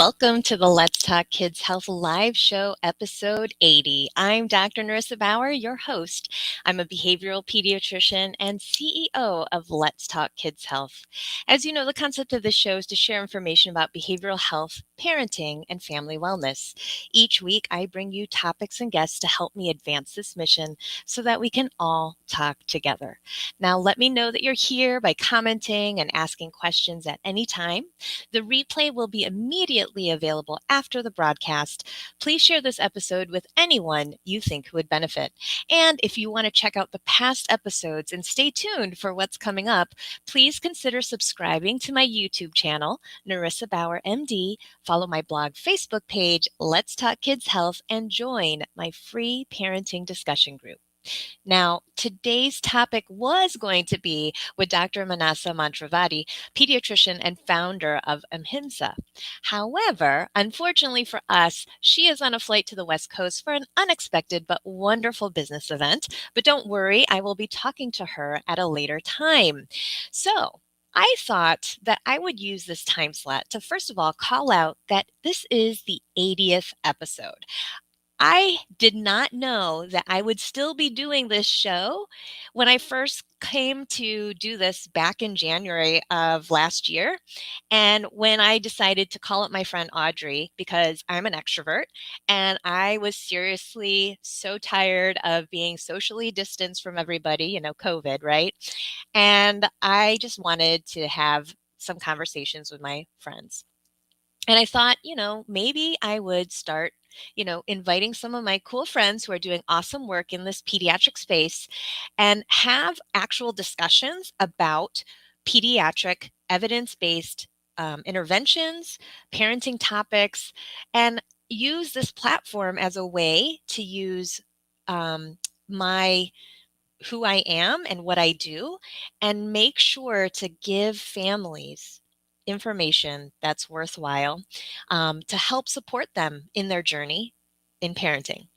welcome to the Let's Talk Kids Health live show, episode 80. I'm Dr. Narissa Bauer, your host. I'm a behavioral pediatrician and CEO of Let's Talk Kids Health. As you know, the concept of this show is to share information about behavioral health, parenting, and family wellness. Each week, I bring you topics and guests to help me advance this mission so that we can all talk together. Now, let me know that you're here by commenting and asking questions at any time. The replay will be immediately available after the broadcast. Please share this episode with anyone you think would benefit. And if you want to check out the past episodes and stay tuned for what's coming up, please consider subscribing to my YouTube channel, Narissa Bauer MD, follow my blog Facebook page, Let's Talk Kids Health, and join my free parenting discussion group. Now, today's topic was going to be with Dr. Manasa Mantravadi, pediatrician and founder of Ahimsa. However, unfortunately for us, she is on a flight to the West Coast for an unexpected but wonderful business event. But don't worry, I will be talking to her at a later time. So, I thought that I would use this time slot to first of all call out that this is the 80th episode. I did not know that I would still be doing this show when I first came to do this back in January of last year. And when I decided to call up my friend Audrey, because I'm an extrovert and I was seriously so tired of being socially distanced from everybody, COVID, right? And I just wanted to have some conversations with my friends. And I thought, maybe I would start, inviting some of my cool friends who are doing awesome work in this pediatric space and have actual discussions about pediatric evidence-based interventions, parenting topics, and use this platform as a way to use my who I am and what I do, and make sure to give families information that's worthwhile to help support them in their journey in parenting.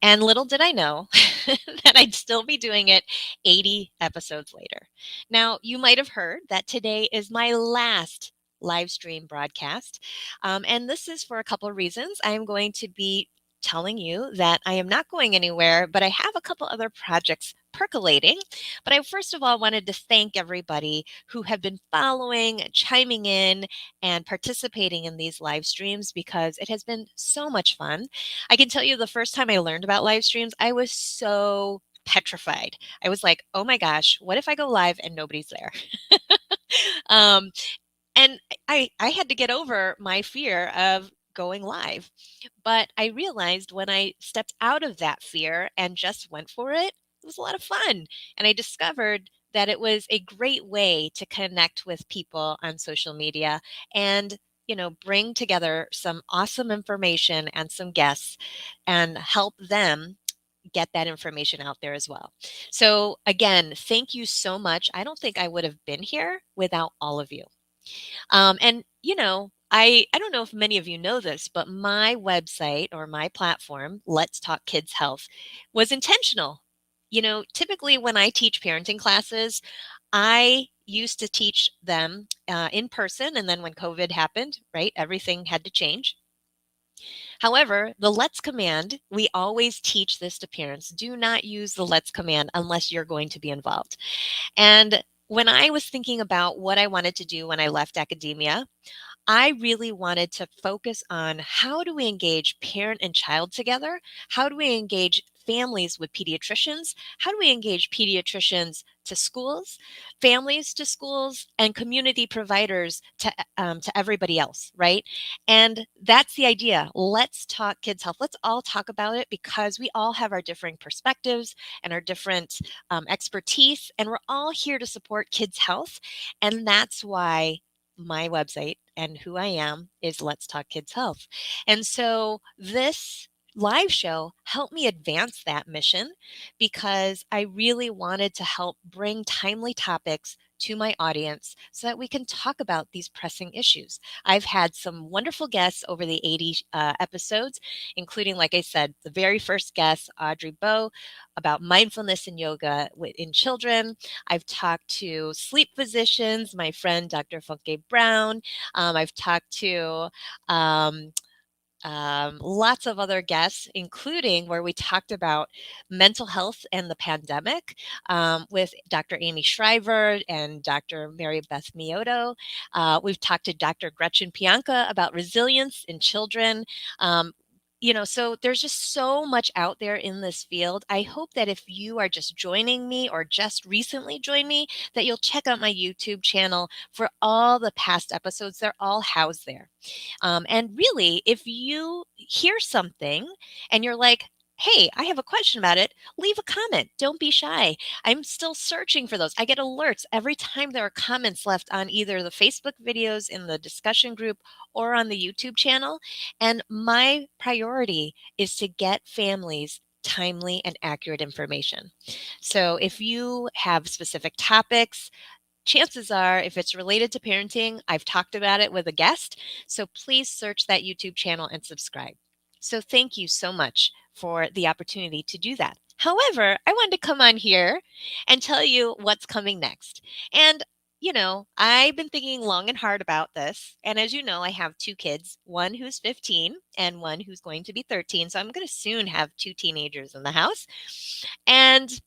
And little did I know that I'd still be doing it 80 episodes later. Now, you might have heard that today is my last live stream broadcast. And this is for a couple of reasons. I'm going to be telling you that I am not going anywhere, but I have a couple other projects percolating. But I first of all wanted to thank everybody who have been following, chiming in, and participating in these live streams because it has been so much fun. I can tell you the first time I learned about live streams, I was so petrified. I was like, oh my gosh, what if I go live and nobody's there? um, and I had to get over my fear of going live. But I realized when I stepped out of that fear and just went for it, it was a lot of fun. And I discovered that it was a great way to connect with people on social media and bring together some awesome information and some guests and help them get that information out there as well. So again, thank you so much. I don't think I would have been here without all of you. And I don't know if many of you know this, but my website or my platform, Let's Talk Kids Health, was intentional. Typically when I teach parenting classes, I used to teach them in person. And then when COVID happened, right, everything had to change. However, the let's command, we always teach this to parents. Do not use the let's command unless you're going to be involved. And when I was thinking about what I wanted to do when I left academia, I really wanted to focus on how do we engage parent and child together? How do we engage families with pediatricians? How do we engage pediatricians to schools, families to schools, and community providers to everybody else, right? And that's the idea. Let's talk kids health. Let's all talk about it because we all have our differing perspectives and our different expertise, and we're all here to support kids' health. And that's why my website and who I am is Let's Talk Kids Health. And so this live show helped me advance that mission because I really wanted to help bring timely topics to my audience so that we can talk about these pressing issues. I've had some wonderful guests over the 80 episodes, including, like I said, the very first guest, Audrey Bowe, about mindfulness and yoga in children. I've talked to sleep physicians, my friend Dr. Funke Brown. I've talked to um, lots of other guests, including where we talked about mental health and the pandemic with Dr. Amy Shriver and Dr. Mary Beth Mioto. We've talked to Dr. Gretchen Pianka about resilience in children. Um, so there's just so much out there in this field. I hope that if you are just joining me or just recently joined me, that you'll check out my YouTube channel for all the past episodes. They're all housed there. And really, if you hear something and you're like, hey, I have a question about it, leave a comment. Don't be shy. I'm still searching for those. I get alerts every time there are comments left on either the Facebook videos in the discussion group or on the YouTube channel. And my priority is to get families timely and accurate information. So if you have specific topics, chances are, if it's related to parenting, I've talked about it with a guest. So please search that YouTube channel and subscribe. So thank you so much for the opportunity to do that. However, I wanted to come on here and tell you what's coming next. And I've been thinking long and hard about this. And as you know, I have two kids, one who's 15 and one who's going to be 13. So I'm going to soon have two teenagers in the house. And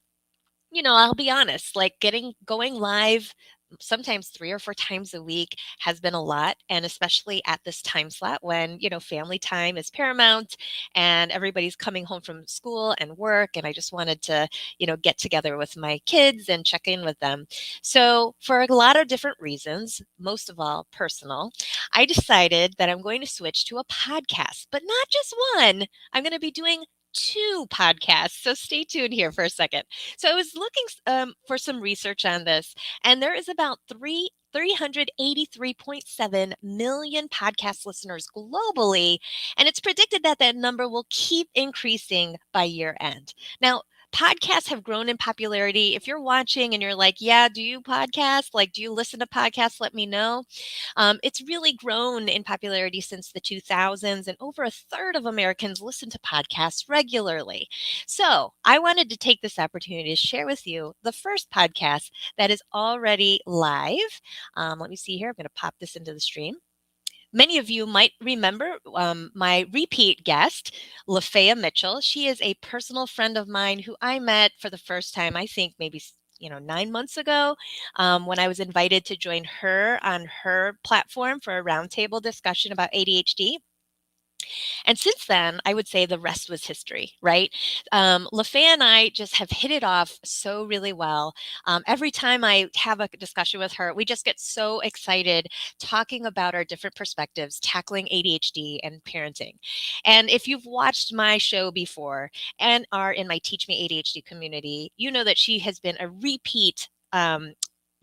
I'll be honest, like going live sometimes 3 or 4 times a week has been a lot. And especially at this time slot when, family time is paramount and everybody's coming home from school and work. And I just wanted to, get together with my kids and check in with them. So, for a lot of different reasons, most of all personal, I decided that I'm going to switch to a podcast, but not just one. I'm going to be doing two podcasts. So, stay tuned here for a second. So I was looking for some research on this, and there is about 383.7 million podcast listeners globally, and it's predicted that that number will keep increasing by year end. Now, podcasts have grown in popularity. If you're watching and you're like, yeah, do you podcast? Like, do you listen to podcasts? Let me know. It's really grown in popularity since the 2000s, and over a third of Americans listen to podcasts regularly. So I wanted to take this opportunity to share with you the first podcast that is already live. Let me see here. I'm going to pop this into the stream. Many of you might remember my repeat guest, Lafayette Mitchell. She is a personal friend of mine who I met for the first time, I think maybe 9 months ago, when I was invited to join her on her platform for a roundtable discussion about ADHD. And since then, I would say the rest was history, right? LaFay and I just have hit it off so really well. Every time I have a discussion with her, we just get so excited talking about our different perspectives, tackling ADHD and parenting. And if you've watched my show before and are in my Teach Me ADHD community, you know that she has been a repeat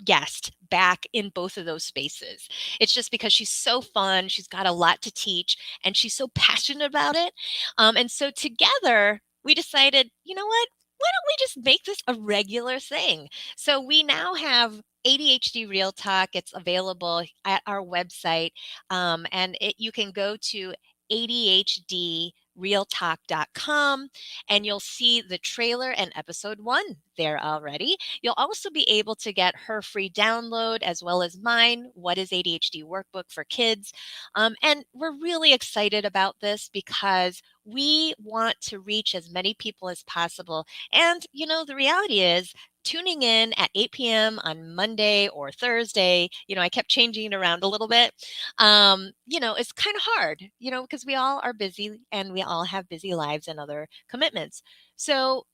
guest back in both of those spaces. It's just because she's so fun. She's got a lot to teach and she's so passionate about it. And so together we decided, you know what? Why don't we just make this a regular thing? So we now have ADHD Real Talk. It's available at our website. You can go to ADHDrealtalk.com and you'll see the trailer and episode 1 there already. You'll also be able to get her free download as well as mine, What is ADHD Workbook for Kids. And we're really excited about this because we want to reach as many people as possible. And, the reality is, tuning in at 8 p.m. on Monday or Thursday, I kept changing it around a little bit. It's kind of hard, because we all are busy and we all have busy lives and other commitments. So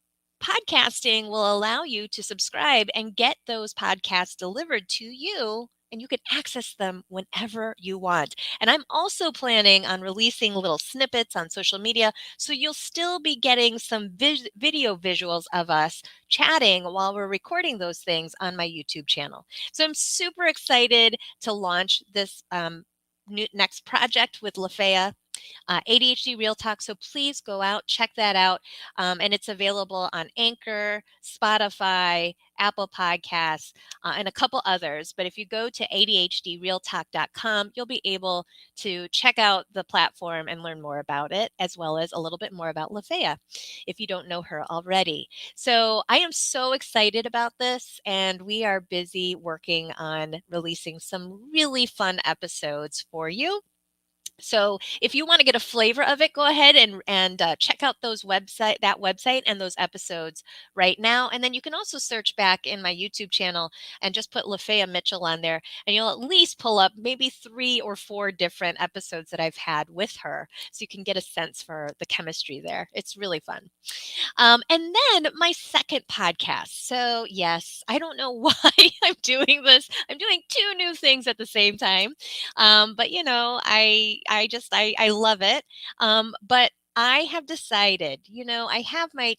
podcasting will allow you to subscribe and get those podcasts delivered to you, and you can access them whenever you want. And I'm also planning on releasing little snippets on social media, so you'll still be getting some video visuals of us chatting while we're recording those things on my YouTube channel. So I'm super excited to launch this next project with Lafayette. ADHD Real Talk. So please go out, check that out. And it's available on Anchor, Spotify, Apple Podcasts, and a couple others. But if you go to ADHDrealtalk.com, you'll be able to check out the platform and learn more about it, as well as a little bit more about Lafayette if you don't know her already. So I am so excited about this, and we are busy working on releasing some really fun episodes for you. So if you want to get a flavor of it, go ahead and check out that website and those episodes right now. And then you can also search back in my YouTube channel and just put Lafayette Mitchell on there, and you'll at least pull up maybe 3 or 4 different episodes that I've had with her, so you can get a sense for the chemistry there. It's really fun. And then my second podcast. So, yes, I don't know why I'm doing this. I'm doing 2 new things at the same time. But I love it. But I have decided, I have my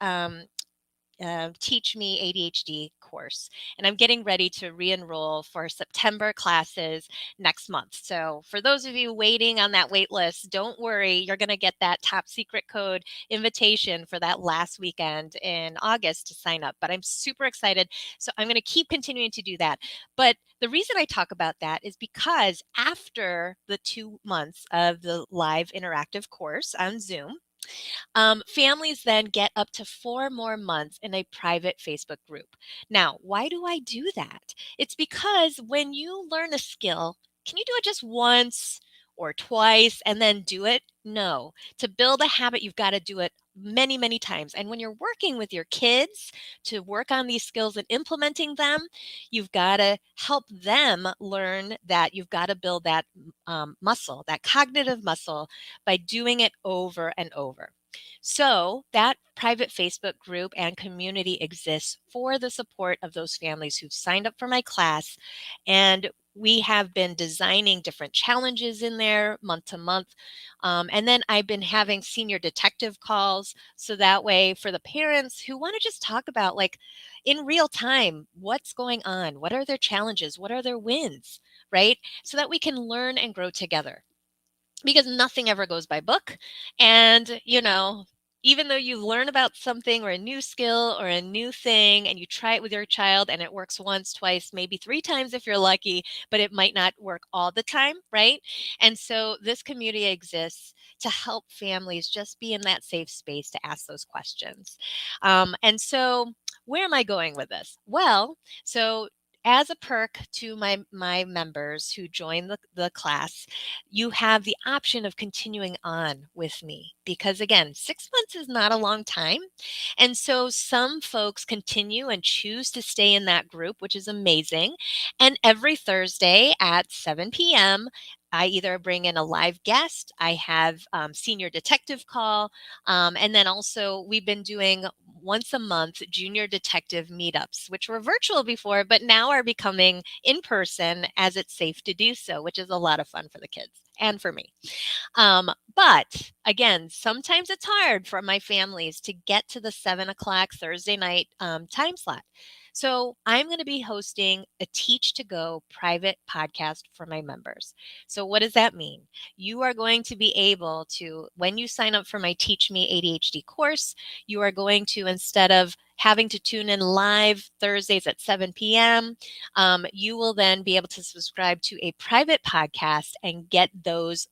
um, Teach Me ADHD course, and I'm getting ready to re-enroll for September classes next month. So for those of you waiting on that wait list, don't worry, you're going to get that top secret code invitation for that last weekend in August to sign up. But I'm super excited. So I'm going to keep continuing to do that. But the reason I talk about that is because after the 2 months of the live interactive course on Zoom, families then get up to 4 more months in a private Facebook group. Now, why do I do that? It's because when you learn a skill, can you do it just once or twice and then do it? No. To build a habit, you've got to do it many, many times. And when you're working with your kids to work on these skills and implementing them, you've got to help them learn that you've got to build that muscle, that cognitive muscle, by doing it over and over. So that private Facebook group and community exists for the support of those families who've signed up for my class. And we have been designing different challenges in there month to month. And then I've been having senior detective calls. So that way, for the parents who want to just talk about, like, in real time, what's going on? What are their challenges? What are their wins? Right? So that we can learn and grow together, because nothing ever goes by book. And, even though you learn about something or a new skill or a new thing and you try it with your child and it works once, twice, maybe 3 times if you're lucky, but it might not work all the time, right? And so this community exists to help families just be in that safe space to ask those questions. And so where am I going with this? Well, so as a perk to my members who join the class, you have the option of continuing on with me, because again, 6 months is not a long time. And so some folks continue and choose to stay in that group, which is amazing. And every Thursday at 7 p.m., I either bring in a live guest, I have senior detective call, and then also we've been doing once a month junior detective meetups, which were virtual before, but now are becoming in person as it's safe to do so, which is a lot of fun for the kids and for me. But again, sometimes it's hard for my families to get to the 7 o'clock Thursday night time slot. So I'm going to be hosting a Teach to Go private podcast for my members. So what does that mean? You are going to be able to, when you sign up for my Teach Me ADHD course, you are going to, instead of having to tune in live Thursdays at 7 p.m., you will then be able to subscribe to a private podcast and get those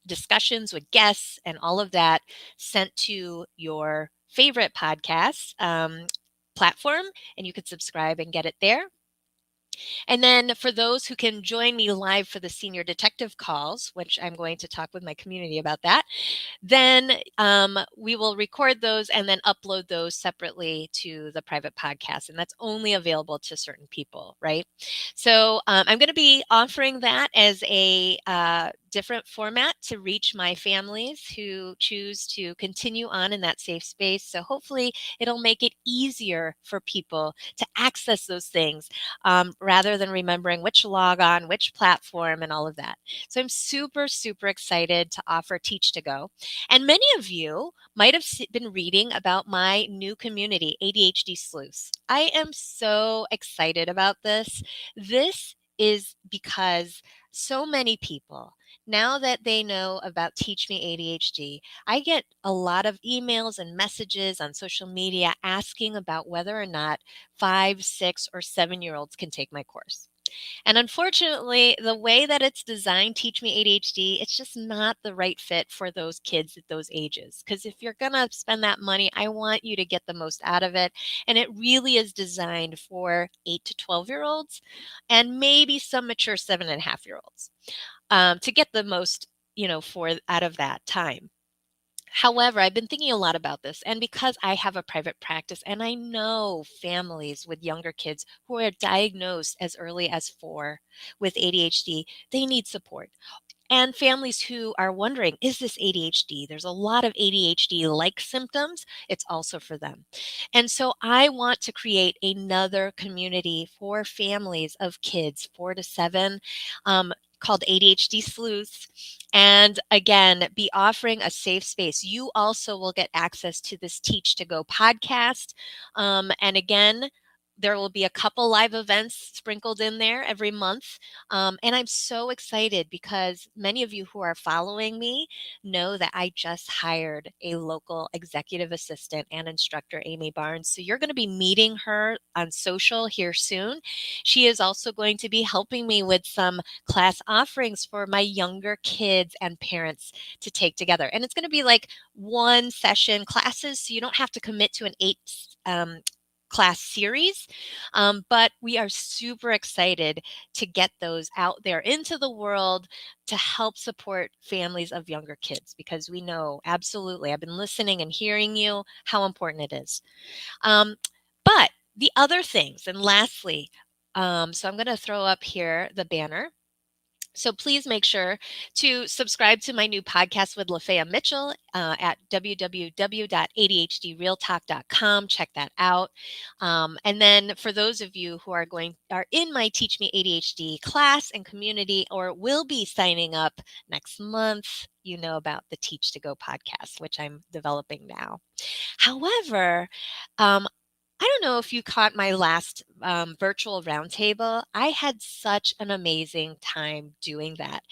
discussions with guests and all of that sent to your favorite podcast platform, and you could subscribe and get it there. And then for those who can join me live for the senior detective calls, which I'm going to talk with my community about that, then we will record those and then upload those separately to the private podcast. And that's only available to certain people, right? So I'm going to be offering that as a different format to reach my families who choose to continue on in that safe space. So hopefully it'll make it easier for people to access those things rather than remembering which logon, which platform, and all of that. So I'm super, super excited to offer Teach to Go. And many of you might have been reading about my new community, ADHD Sleuths. I am so excited about this. This is because so many people, now that they know about Teach Me ADHD, I get a lot of emails and messages on social media asking about whether or not 5, 6, or 7-year-olds can take my course. And unfortunately, the way that it's designed, Teach Me ADHD, it's just not the right fit for those kids at those ages. Because if you're going to spend that money, I want you to get the most out of it. And it really is designed for 8 to 12-year-olds and maybe some mature 7.5-year-olds to get the most, for out of that time. However, I've been thinking a lot about this, and because I have a private practice and I know families with younger kids who are diagnosed as early as 4 with ADHD, they need support. And families who are wondering, is this ADHD? There's a lot of ADHD like symptoms. It's also for them. And so I want to create another community for families of kids 4 to 7. Called ADHD Sleuths. And again, be offering a safe space. You also will get access to this Teach to Go podcast. And again, there will be a couple live events sprinkled in there every month. And I'm so excited because many of you who are following me know that I just hired a local executive assistant and instructor, Amy Barnes. So you're going to be meeting her on social here soon. She is also going to be helping me with some class offerings for my younger kids and parents to take together. And it's going to be like one session classes, so you don't have to commit to an 8 class series. But we are super excited to get those out there into the world to help support families of younger kids, because we know absolutely, I've been listening and hearing you, how important it is. But the other things, and lastly, so I'm going to throw up here the banner. So please make sure to subscribe to my new podcast with Lafayette Mitchell at www.adhdrealtalk.com. Check that out. And then for those of you who are in my Teach Me ADHD class and community, or will be signing up next month, you know about the Teach to Go podcast, which I'm developing now. However, I don't know if you caught my last virtual roundtable. I had such an amazing time doing that.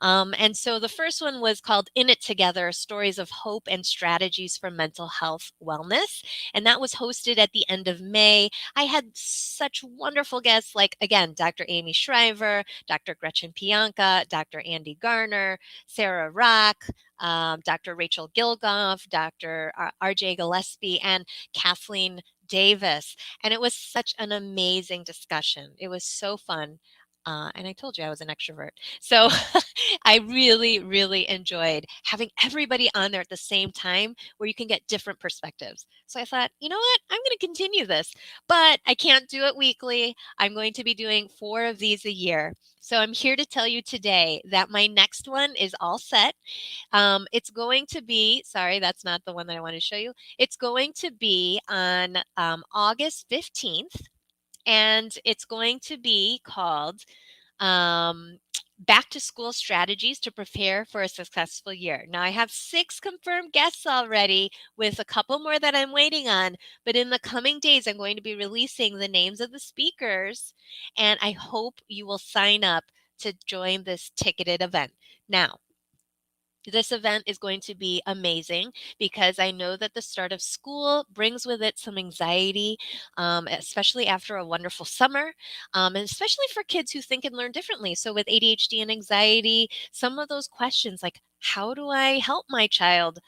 And so the first one was called In It Together, Stories of Hope and Strategies for Mental Health Wellness. And that was hosted at the end of May. I had such wonderful guests like, again, Dr. Amy Shriver, Dr. Gretchen Pianka, Dr. Andy Garner, Sarah Rock, Dr. Rachel Gilgoff, Dr. RJ Gillespie, and Kathleen Davis. And it was such an amazing discussion. It was so fun. And I told you I was an extrovert. So I really, really enjoyed having everybody on there at the same time where you can get different perspectives. So I thought, you know what? I'm going to continue this, but I can't do it weekly. I'm going to be doing 4 of these a year. So I'm here to tell you today that my next one is all set. It's going to be, sorry, that's not the one that I want to show you. It's going to be on August 15th, and it's going to be called um, Back to School Strategies to Prepare for a Successful Year. Now, I have 6 confirmed guests already, with a couple more that I'm waiting on. But in the coming days, I'm going to be releasing the names of the speakers, and I hope you will sign up to join this ticketed event. Now, this event is going to be amazing because I know that the start of school brings with it some anxiety, especially after a wonderful summer, and especially for kids who think and learn differently. So, with ADHD and anxiety, some of those questions like, how do I help my child?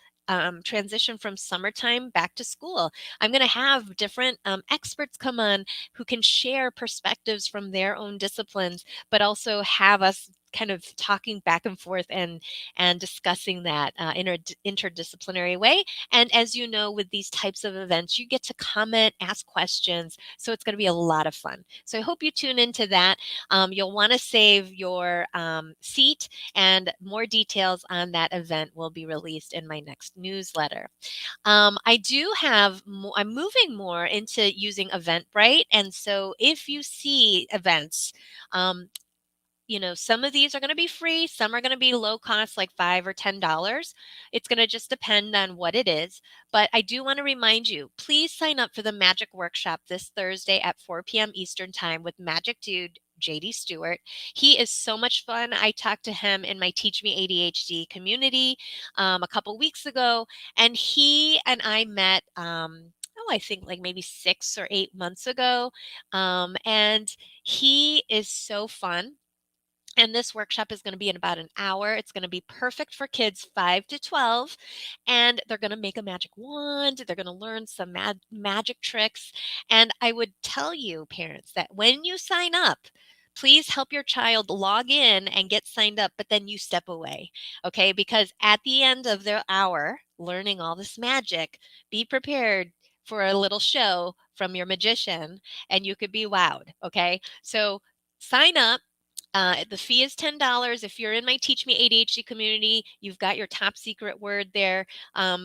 Transition from summertime back to school. I'm going to have different experts come on who can share perspectives from their own disciplines, but also have us kind of talking back and forth and discussing that in an interdisciplinary way. And as you know, with these types of events, you get to comment, ask questions. So it's going to be a lot of fun. So I hope you tune into that. You'll want to save your seat, and more details on that event will be released in my next newsletter. I do have, I'm moving more into using Eventbrite. And so if you see events, some of these are going to be free, some are going to be low cost, like $5 or $10. It's going to just depend on what it is. But I do want to remind you, please sign up for the Magic Workshop this Thursday at 4 p.m. Eastern Time with Magic Dude JD Stewart. He is so much fun. I talked to him in my Teach Me ADHD community a couple weeks ago, and he and I met. I think like maybe 6 or 8 months ago. And he is so fun. And this workshop is going to be in about an hour. It's going to be perfect for kids 5 to 12. And they're going to make a magic wand. They're going to learn some magic tricks. And I would tell you, parents, that when you sign up, please help your child log in and get signed up, but then you step away. Okay. Because at the end of their hour, learning all this magic, be prepared for a little show from your magician and you could be wowed. Okay. So sign up. The fee is $10. If you're in my Teach Me ADHD community, you've got your top secret word there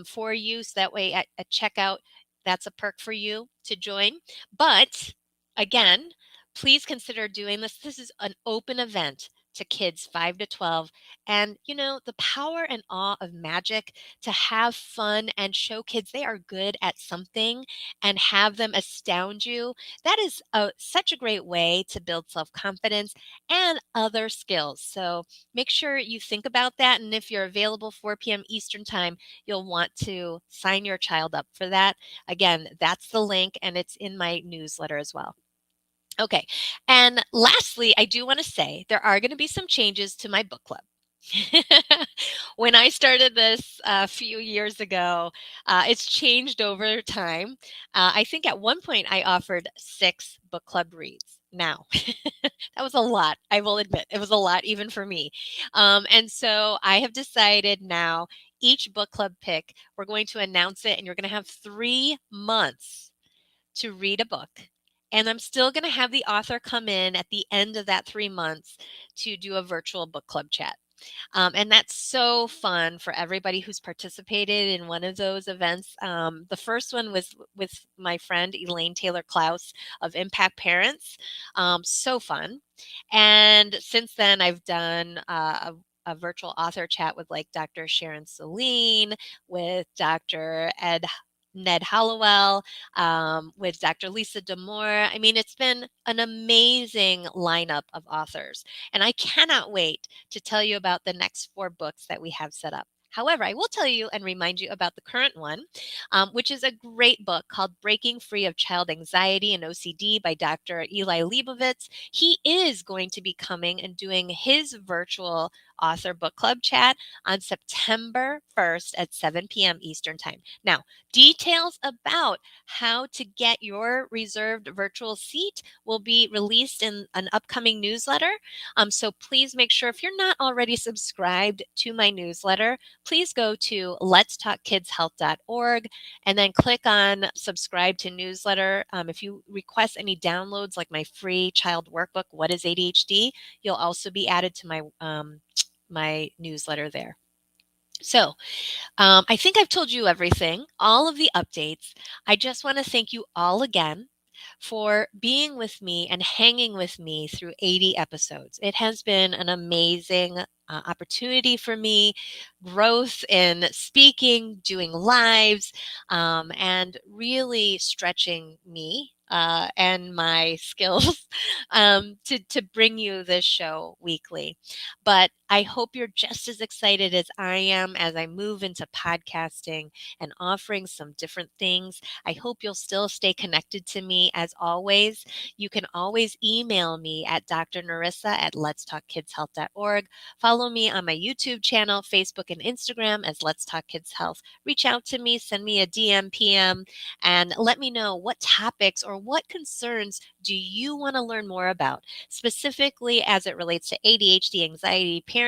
for you. So that way at checkout, that's a perk for you to join. But again, please consider doing this. This is an open event to kids 5 to 12. And, the power and awe of magic to have fun and show kids they are good at something and have them astound you. That is such a great way to build self-confidence and other skills. So make sure you think about that. And if you're available 4 p.m. Eastern time, you'll want to sign your child up for that. Again, that's the link and it's in my newsletter as well. Okay. And lastly, I do want to say there are going to be some changes to my book club. When I started this a few years ago, it's changed over time. I think at one point I offered 6 book club reads. Now, that was a lot. I will admit it was a lot even for me. And so I have decided now each book club pick, we're going to announce it and you're going to have 3 months to read a book. And I'm still going to have the author come in at the end of that 3 months to do a virtual book club chat. And that's so fun for everybody who's participated in one of those events. The first one was with my friend Elaine Taylor Klaus of Impact Parents. So fun. And since then, I've done a virtual author chat with like Dr. Sharon Celine, with Dr. Ned Hollowell, with Dr. Lisa Damore. I mean, it's been an amazing lineup of authors. And I cannot wait to tell you about the next 4 books that we have set up. However, I will tell you and remind you about the current one, which is a great book called Breaking Free of Child Anxiety and OCD by Dr. Eli Leibovitz. He is going to be coming and doing his virtual author book club chat on September 1st at 7 p.m. Eastern Time. Now, details about how to get your reserved virtual seat will be released in an upcoming newsletter. So please make sure if you're not already subscribed to my newsletter, please go to letstalkkidshealth.org and then click on subscribe to newsletter. If you request any downloads like my free child workbook, What is ADHD, you'll also be added to my newsletter there. So I think I've told you everything, all of the updates. I just want to thank you all again for being with me and hanging with me through 80 episodes. It has been an amazing opportunity for me, growth in speaking, doing lives, and really stretching me and my skills to bring you this show weekly. But I hope you're just as excited as I am as I move into podcasting and offering some different things. I hope you'll still stay connected to me as always. You can always email me at drnarissa@letstalkkidshealth.org. Follow me on my YouTube channel, Facebook, and Instagram as Let's Talk Kids Health. Reach out to me, send me a DM, PM, and let me know what topics or what concerns do you want to learn more about, specifically as it relates to ADHD, anxiety, parenting.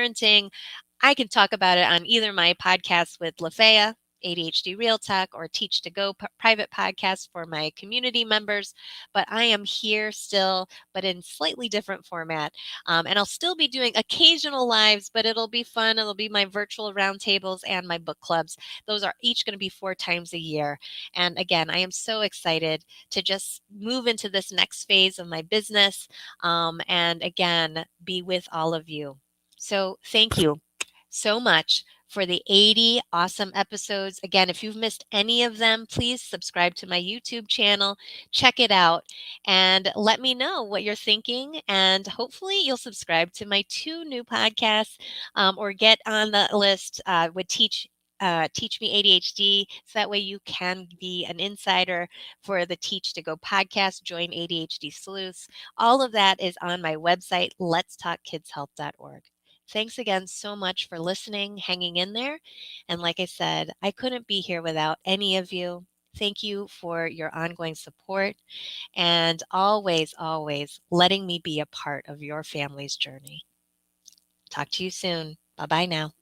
I can talk about it on either my podcast with Lafayette, ADHD Real Talk, or Teach to Go private podcast for my community members. But I am here still, but in slightly different format. And I'll still be doing occasional lives, but it'll be fun. It'll be my virtual roundtables and my book clubs. Those are each going to be 4 times a year. And again, I am so excited to just move into this next phase of my business and again, be with all of you. So thank you so much for the 80 awesome episodes. Again, if you've missed any of them, please subscribe to my YouTube channel, check it out, and let me know what you're thinking. And hopefully, you'll subscribe to my 2 new podcasts or get on the list with Teach Me ADHD. So that way you can be an insider for the Teach to Go podcast, join ADHD Sleuths. All of that is on my website, letstalkkidshealth.org. Thanks again so much for listening, hanging in there. And like I said, I couldn't be here without any of you. Thank you for your ongoing support and always, always letting me be a part of your family's journey. Talk to you soon. Bye bye now.